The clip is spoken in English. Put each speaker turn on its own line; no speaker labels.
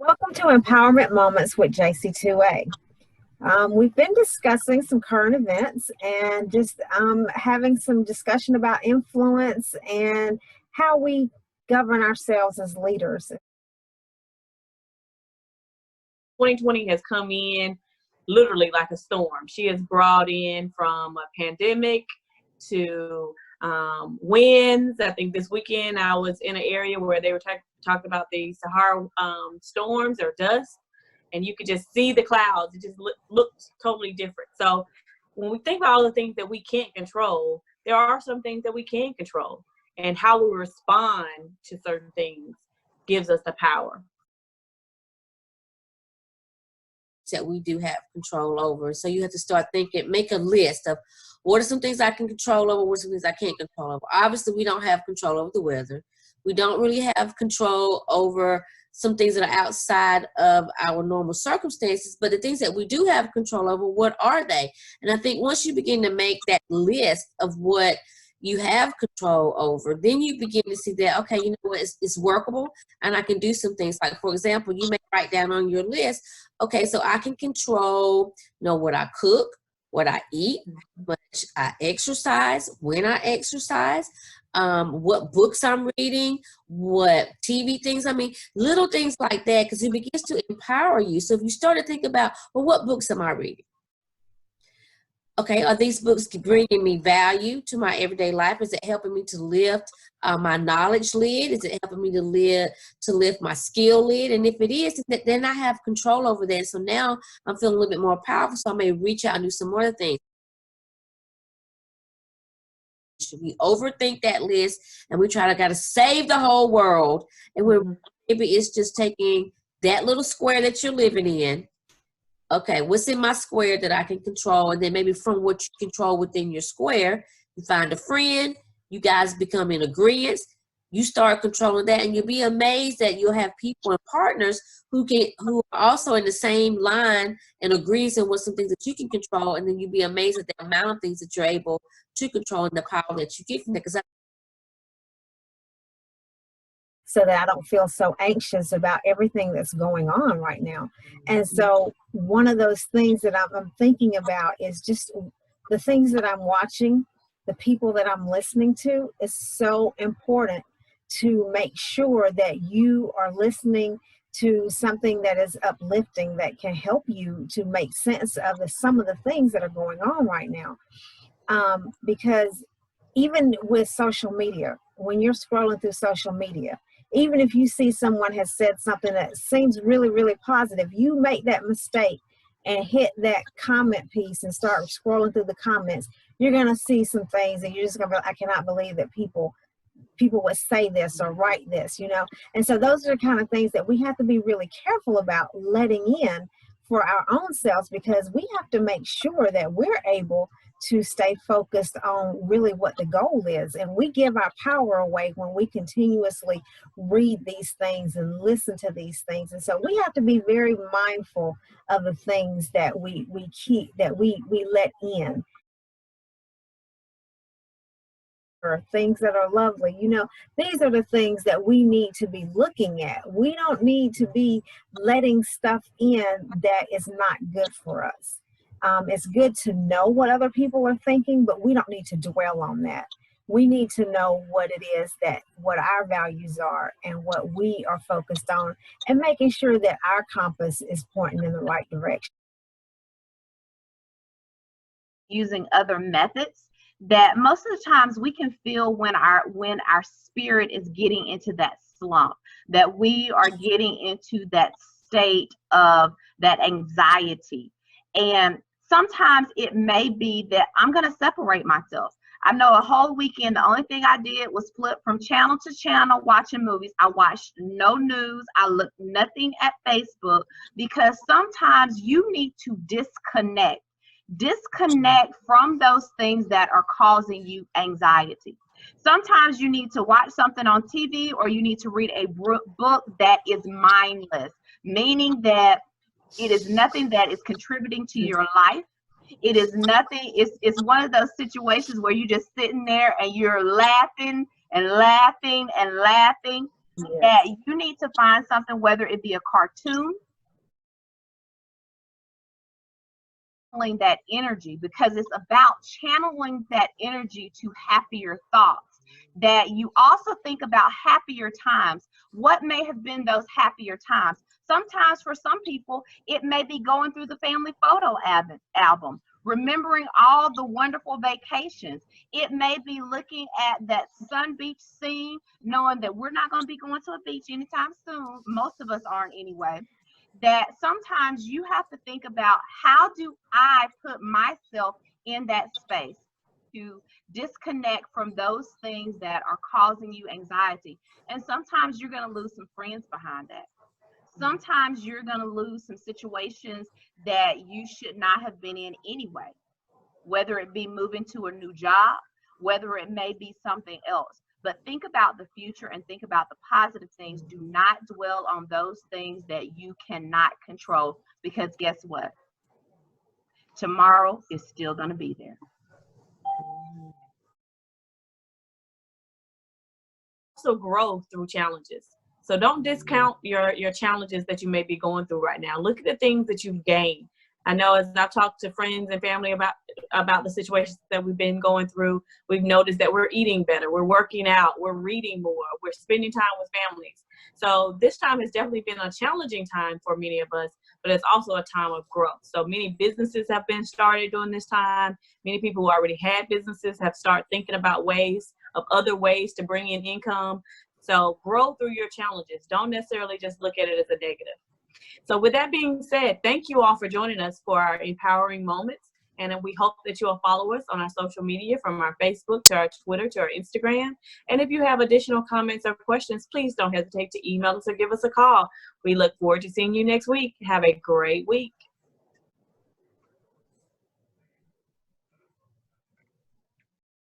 Welcome to Empowerment Moments with JC2A. We've been discussing some current events and just having some discussion about influence and how we govern ourselves as leaders.
2020 has come in literally like a storm. She has brought in from a pandemic to winds. I think this weekend I was in an area where they were talking about the Sahara storms or dust, and you could just see the clouds. It just looked totally different. So when we think about all the things that we can't control, there are some things that we can control, and how we respond to certain things gives us the power
that we do have control over. So you have to start thinking, make a list of what are some things I can control over, what are some things I can't control over. Obviously, we don't have control over the weather. We don't really have control over some things that are outside of our normal circumstances, but the things that we do have control over, what are they? And I think once you begin to make that list of what you have control over, then you begin to see that, okay, you know what, it's workable, and I can do some things. Like, for example, you may write down on your list, okay, so I can control, what I cook, what I eat, what I exercise, when I exercise, what books I'm reading, what TV things, little things like that, because it begins to empower you. So if you start to think about, well, what books am I reading? Okay, are these books bringing me value to my everyday life? Is it helping me to lift my knowledge lid? Is it helping me to lift my skill lid? And if it is, then I have control over that. So now I'm feeling a little bit more powerful, so I may reach out and do some more things. We overthink that list, and we gotta save the whole world, and maybe it's just taking that little square that you're living in. Okay, what's in my square that I can control? And then maybe from what you control within your square, you find a friend, you guys become in agreement, you start controlling that, and you'll be amazed that you'll have people and partners who are also in the same line and agrees on what some things that you can control, and then you'll be amazed at the amount of things that you're able to control and the power that you get from that.
So that I don't feel so anxious about everything that's going on right now. And so one of those things that I'm thinking about is just the things that I'm watching, the people that I'm listening to is so important to make sure that you are listening to something that is uplifting, that can help you to make sense of some of the things that are going on right now. Because even with social media, when you're scrolling through social media, even if you see someone has said something that seems really, really positive, you make that mistake and hit that comment piece and start scrolling through the comments, you're going to see some things and you're just going to be like, I cannot believe that people would say this or write this, And so those are the kind of things that we have to be really careful about letting in for our own selves, because we have to make sure that we're able to stay focused on really what the goal is. And we give our power away when we continuously read these things and listen to these things. And so we have to be very mindful of the things that we keep, that we let in. Or things that are lovely, these are the things that we need to be looking at. We don't need to be letting stuff in that is not good for us. It's good to know what other people are thinking, but we don't need to dwell on that. We need to know what it is what our values are and what we are focused on, and making sure that our compass is pointing in the right direction.
Using other methods that most of the times we can feel when our spirit is getting into that slump, that we are getting into that state of that anxiety. And sometimes it may be that I'm going to separate myself. I know a whole weekend, the only thing I did was flip from channel to channel watching movies. I watched no news. I looked nothing at Facebook, because sometimes you need to disconnect from those things that are causing you anxiety. Sometimes you need to watch something on TV, or you need to read a book that is mindless, meaning that it is nothing that is contributing to your life. It is nothing. It's one of those situations where you're just sitting there and you're laughing and laughing and laughing. that you need to find something, whether it be a cartoon, that energy, because it's about channeling that energy to happier thoughts. That you also think about happier times. What may have been those happier times? Sometimes for some people, it may be going through the family photo album, remembering all the wonderful vacations. It may be looking at that sun beach scene, knowing that we're not going to be going to a beach anytime soon. Most of us aren't anyway. That sometimes you have to think about, how do I put myself in that space to disconnect from those things that are causing you anxiety. And sometimes you're going to lose some friends behind that. Sometimes you're going to lose some situations that you should not have been in anyway, whether it be moving to a new job, whether it may be something else. But think about the future and think about the positive things. Do not dwell on those things that you cannot control, because guess what? Tomorrow is still going to be there.
Also grow through challenges. So don't discount your challenges that you may be going through right now. Look at the things that you've gained. I know as I've talked to friends and family about the situations that we've been going through, we've noticed that we're eating better, we're working out, we're reading more, we're spending time with families. So this time has definitely been a challenging time for many of us, but it's also a time of growth. So many businesses have been started during this time. Many people who already had businesses have started thinking about other ways to bring in income. So grow through your challenges. Don't necessarily just look at it as a negative. So with that being said, thank you all for joining us for our empowering moments. And we hope that you'll follow us on our social media, from our Facebook to our Twitter to our Instagram. And if you have additional comments or questions, please don't hesitate to email us or give us a call. We look forward to seeing you next week. Have a great week.